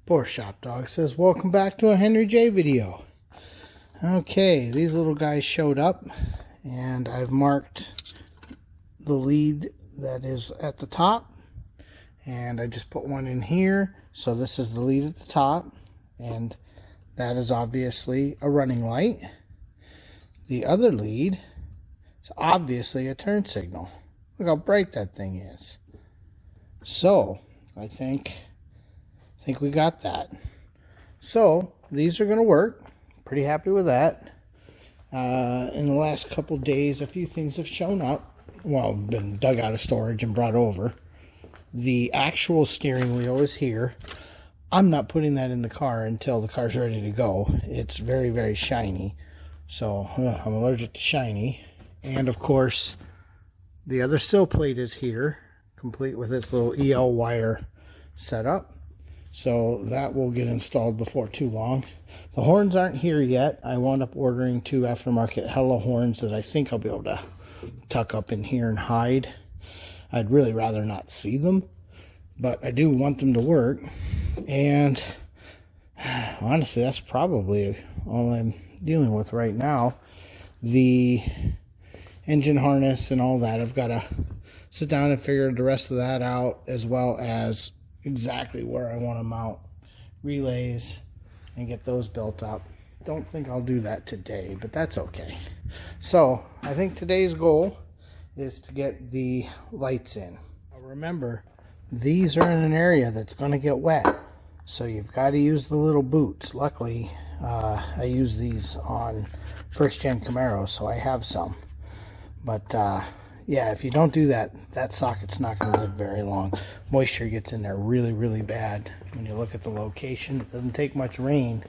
Poor Shop Dog says, welcome back to a Henry J video. Okay, these little guys showed up, and I've marked the lead that is at the top, and I just put one in here. So this is the lead at the top, and that is obviously a running light. The other lead is obviously a turn signal. Look how bright that thing is. So I think we got that. So these are going to work. Pretty happy with that. In the last couple days, a few things have shown up. Well, been dug out of storage and brought over. The actual steering wheel is here. I'm not putting that in the car until the car's ready to go. It's very, very shiny. So I'm allergic to shiny. And of course, the other sill plate is here, complete with its little EL wire setup. So that will get installed before too long. The horns aren't here yet. I wound up ordering 2 aftermarket Hella horns that I think I'll be able to tuck up in here and hide. I'd really rather not see them, but I do want them to work. And honestly, that's probably all I'm dealing with right now. The engine harness and all that, I've got to sit down and figure the rest of that out, as well as exactly where I want to mount relays and get those built up. Don't think I'll do that today, but that's okay. So I think today's goal is to get the lights in. Now remember, these are in an area that's going to get wet, so you've got to use the little boots. Luckily, I use these on first gen Camaro, so I have some. But yeah, if you don't do that, that socket's not going to live very long. Moisture gets in there really, really bad. When you look at the location, it doesn't take much rain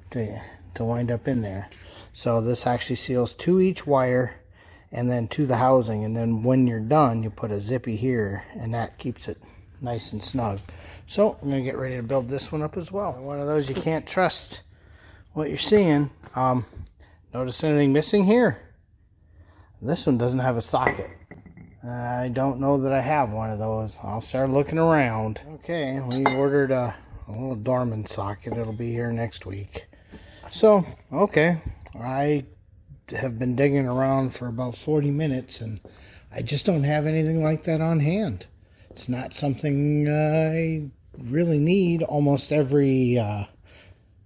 to wind up in there. So this actually seals to each wire and then to the housing. And then when you're done, you put a zippy here, and that keeps it nice and snug. So I'm going to get ready to build this one up as well. One of those you can't trust what you're seeing. Notice anything missing here? This one doesn't have a socket. I don't know that I have one of those. I'll start looking around. Okay, we ordered a little Dorman socket. It'll be here next week. So, okay. I have been digging around for about 40 minutes, and I just don't have anything like that on hand. It's not something I really need. Almost every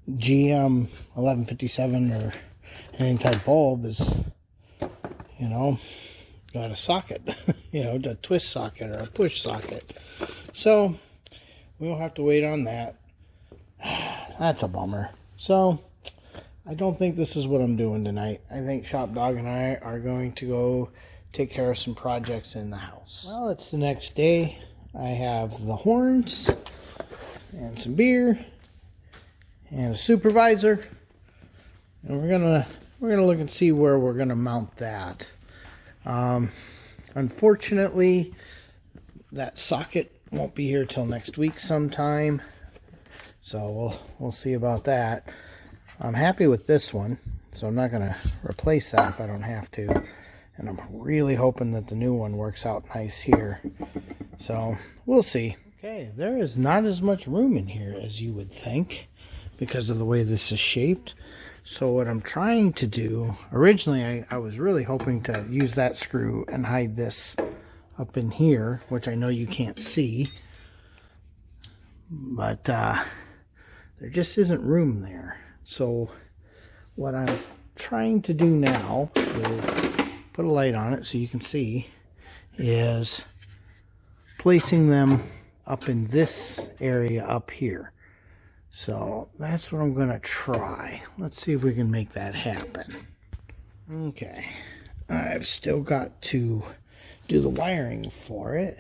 GM 1157 or any type bulb is, you know, got a socket, you know, a twist socket or a push socket. So we'll have to wait on that. That's a bummer. So I don't think this is what I'm doing tonight. I think Shop Dog and I are going to go take care of some projects in the house. Well, it's the next day. I have the horns and some beer and a supervisor, and we're gonna look and see where we're gonna mount that. Unfortunately, that socket won't be here till next week sometime, so we'll see about that. I'm happy with this one, so I'm not gonna replace that if I don't have to, and I'm really hoping that the new one works out nice here. So we'll see. Okay, there is not as much room in here as you would think because of the way this is shaped. So what I'm trying to do, originally I was really hoping to use that screw and hide this up in here, which I know you can't see, but there just isn't room there. So what I'm trying to do now is put a light on it so you can see, is placing them up in this area up here. So that's what I'm going to try. Let's see if we can make that happen. Okay. I've still got to do the wiring for it,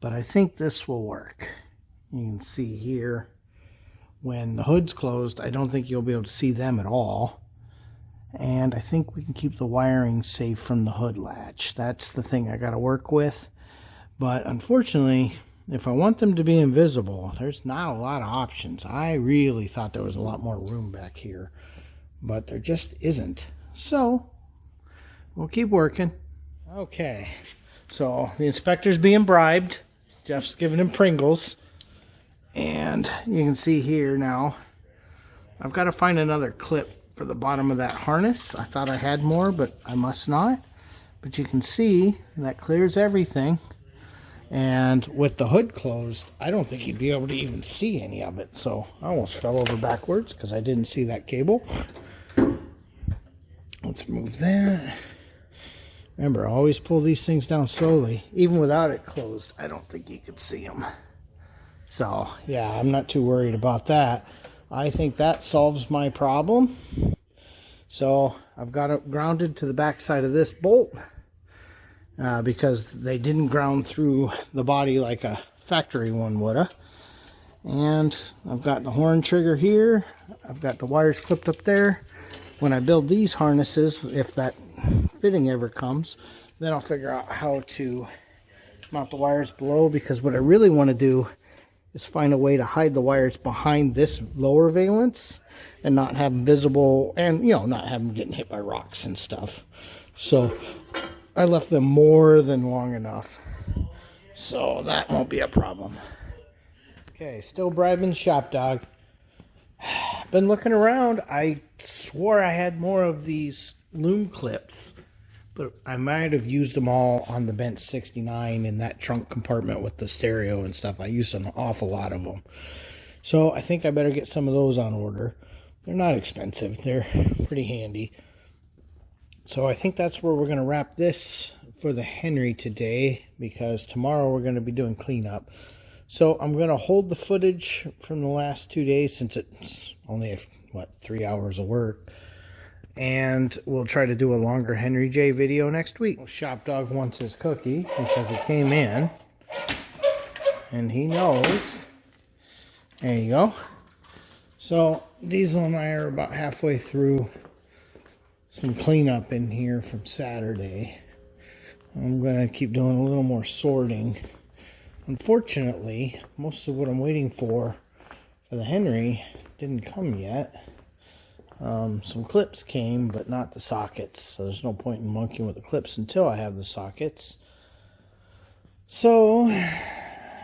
but I think this will work. You can see here, when the hood's closed, I don't think you'll be able to see them at all. And I think we can keep the wiring safe from the hood latch. That's the thing I got to work with. But unfortunately, if I want them to be invisible, there's not a lot of options. I really thought there was a lot more room back here, but there just isn't. So we'll keep working. Okay, so the inspector's being bribed. Jeff's giving him Pringles, And you can see here now, I've got to find another clip for the bottom of that harness. I thought I had more, but I must not. But you can see that clears everything. And with the hood closed, I don't think you'd be able to even see any of it. So I almost fell over backwards because I didn't see that cable. Let's move that. Remember, always pull these things down slowly. Even without it closed, I don't think you could see them. So, yeah, I'm not too worried about that. I think that solves my problem. So, I've got it grounded to the back side of this bolt because they didn't ground through the body like a factory one would have. And I've got the horn trigger here. I've got the wires clipped up there. When I build these harnesses, if that fitting ever comes, then I'll figure out how to mount the wires below, because what I really want to do is find a way to hide the wires behind this lower valence and not have them visible, and not have them getting hit by rocks and stuff. So I left them more than long enough, so that won't be a problem. Okay, still bribing ShopDog. Been looking around. I swore I had more of these loom clips, but I might have used them all on the Benz 69 in that trunk compartment with the stereo and stuff. I used an awful lot of them. So I think I better get some of those on order. They're not expensive. They're pretty handy. So I think that's where we're going to wrap this for the Henry today, because tomorrow we're going to be doing cleanup. So I'm going to hold the footage from the last 2 days, since it's only, 3 hours of work. And we'll try to do a longer Henry J video next week. ShopDog wants his cookie because it came in. And he knows. There you go. So Diesel and I are about halfway through some cleanup in here from Saturday. I'm going to keep doing a little more sorting. Unfortunately, most of what I'm waiting for the Henry didn't come yet. Some clips came, but not the sockets. So there's no point in monkeying with the clips until I have the sockets. So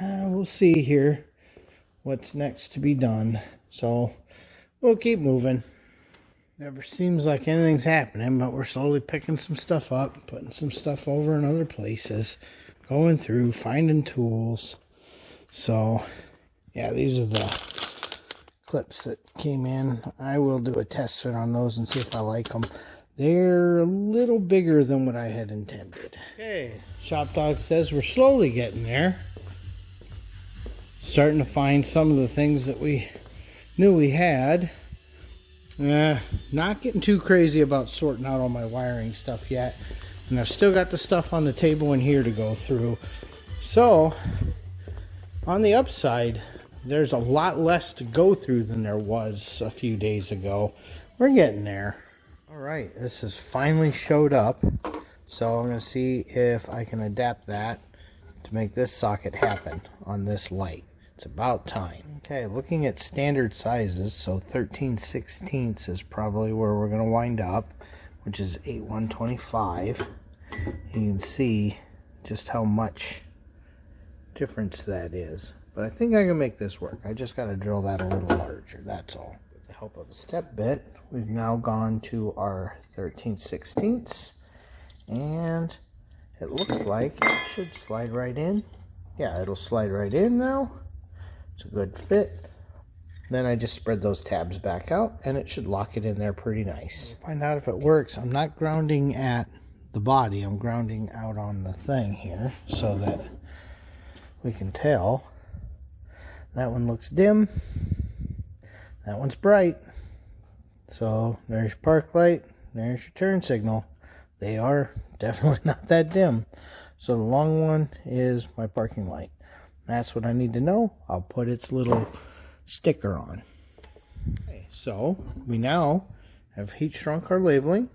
we'll see here what's next to be done. So we'll keep moving. Never seems like anything's happening, but we're slowly picking some stuff up, putting some stuff over in other places, going through, finding tools. So yeah, these are the clips that came in. I will do a test fit on those and see if I like them. They're a little bigger than what I had intended. Okay, ShopDog says we're slowly getting there. Starting to find some of the things that we knew we had. Not getting too crazy about sorting out all my wiring stuff yet. And I've still got the stuff on the table in here to go through. So, on the upside, there's a lot less to go through than there was a few days ago. We're getting there. Alright, this has finally showed up. So I'm going to see if I can adapt that to make this socket happen on this light. It's about time. Okay, looking at standard sizes, so 13/16 is probably where we're going to wind up, which is 8/125. You can see just how much difference that is. But I think I can make this work. I just got to drill that a little larger, that's all. With the help of a step bit, we've now gone to our 13/16, and it looks like it should slide right in. Yeah, it'll slide right in now. It's a good fit. Then I just spread those tabs back out, and it should lock it in there pretty nice. Find out if it works. I'm not grounding at the body. I'm grounding out on the thing here so that we can tell. That one looks dim. That one's bright. So there's your park light. There's your turn signal. They are definitely not that dim. So the long one is my parking light. That's what I need to know. I'll put its little sticker on. Okay, so we now have heat shrunk our labeling,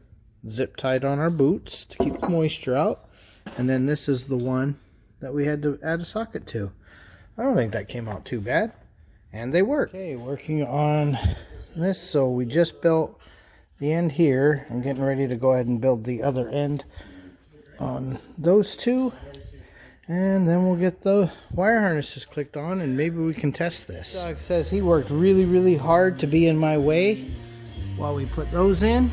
zip tied on our boots to keep the moisture out, and then this is the one that we had to add a socket to. I don't think that came out too bad, and they work. Okay, working on this. So we just built the end here. I'm getting ready to go ahead and build the other end on those two, And then we'll get the wire harnesses clicked on and maybe we can test this. Dog says he worked really hard to be in my way while we put those in.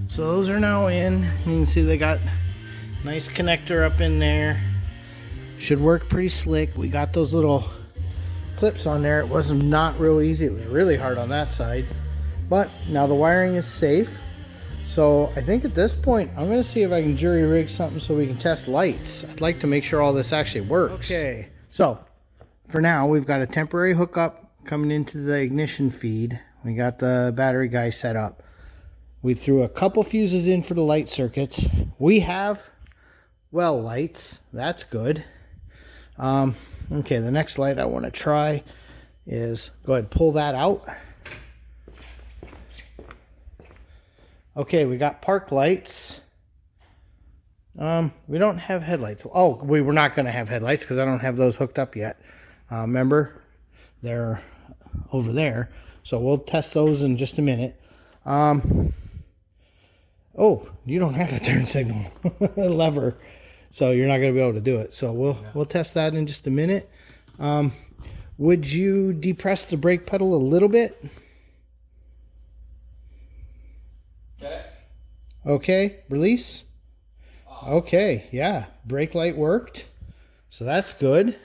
So those are now in. You can see they got nice connector up in there. Should work pretty slick. We got those little clips on there. It was not real easy. It was really hard on that side. But now the wiring is safe. So I think at this point, I'm going to see if I can jury rig something so we can test lights. I'd like to make sure all this actually works. Okay, so for now, we've got a temporary hookup coming into the ignition feed. We got the battery guy set up. We threw a couple fuses in for the light circuits. We have well lights. That's good. Okay, the next light I want to try is go ahead and pull that out. Okay, we got park lights. We don't have headlights. Oh, we were not going to have headlights because I don't have those hooked up yet. Remember, they're over there. So we'll test those in just a minute. Oh, you don't have a turn signal lever, so you're not going to be able to do it. So we'll test that in just a minute. Would you depress the brake pedal a little bit? Okay, release. Okay, yeah, brake light worked, so that's good.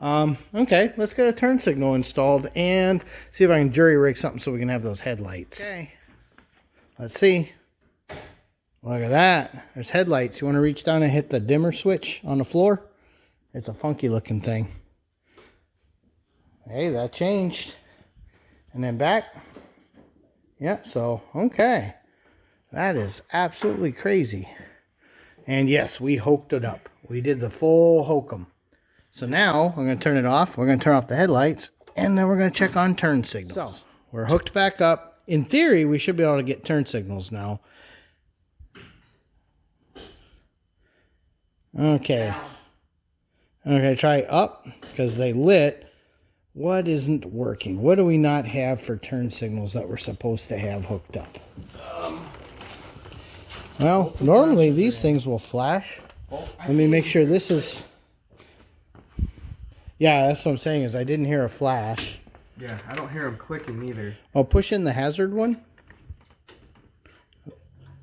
Okay, let's get a turn signal installed and see if I can jury rig something so we can have those headlights. Okay, let's see. Look at that. There's headlights. You want to reach down and hit the dimmer switch on the floor? It's a funky looking thing. Hey, that changed. And then back. Yeah, so, okay. That is absolutely crazy. And yes, we hooked it up. We did the full hokum. So now, I'm going to turn it off. We're going to turn off the headlights. And then we're going to check on turn signals. So, we're hooked back up. In theory, we should be able to get turn signals now. Okay. Okay, try up, because they lit. What isn't working? What do we not have for turn signals that we're supposed to have hooked up? Well, normally these things will flash. Let me make sure this is... Yeah, that's what I'm saying is I didn't hear a flash. Yeah, I don't hear them clicking either. Oh, push in the hazard one.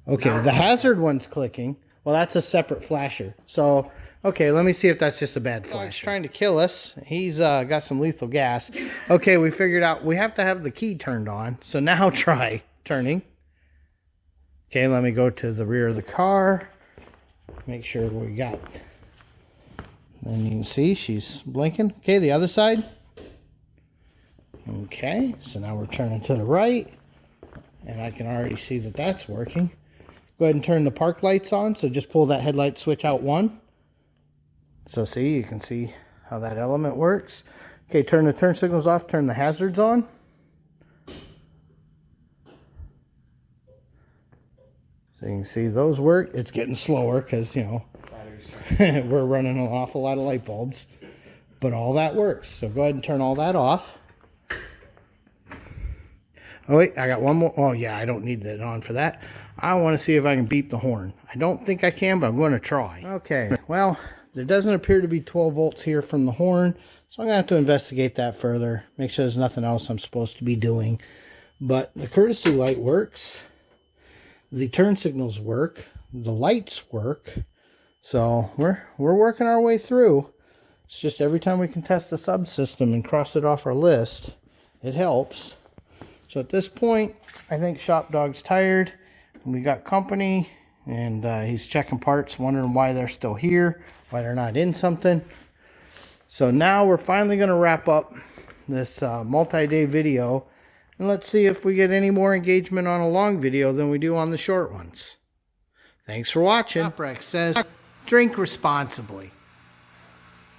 Okay, the hazard one's clicking. Well, that's a separate flasher. So, okay, let me see if that's just a bad flasher. He's trying to kill us. He's got some lethal gas. Okay, we figured out we have to have the key turned on. So now try turning. Okay, let me go to the rear of the car. Make sure we got... Then you can see she's blinking. Okay, the other side. Okay, so now we're turning to the right. And I can already see that that's working. Go ahead and turn the park lights on. So just pull that headlight switch out one. So see, you can see how that element works. Okay, turn the turn signals off. Turn the hazards on. So you can see those work. It's getting slower because, you know, we're running an awful lot of light bulbs. But all that works. So go ahead and turn all that off. Oh, wait, I got one more. Oh, yeah, I don't need that on for that. I want to see if I can beep the horn. I don't think I can, but I'm going to try. Okay, well, there doesn't appear to be 12 volts here from the horn. So I'm going to have to investigate that further. Make sure there's nothing else I'm supposed to be doing. But the courtesy light works. The turn signals work. The lights work. So we're working our way through. It's just every time we can test the subsystem and cross it off our list, it helps. So at this point, I think ShopDog's tired. And we got company. And he's checking parts, wondering why they're still here. Why they're not in something. So now we're finally going to wrap up this multi-day video. And let's see if we get any more engagement on a long video than we do on the short ones. Thanks for watching. ShopRex says, drink responsibly.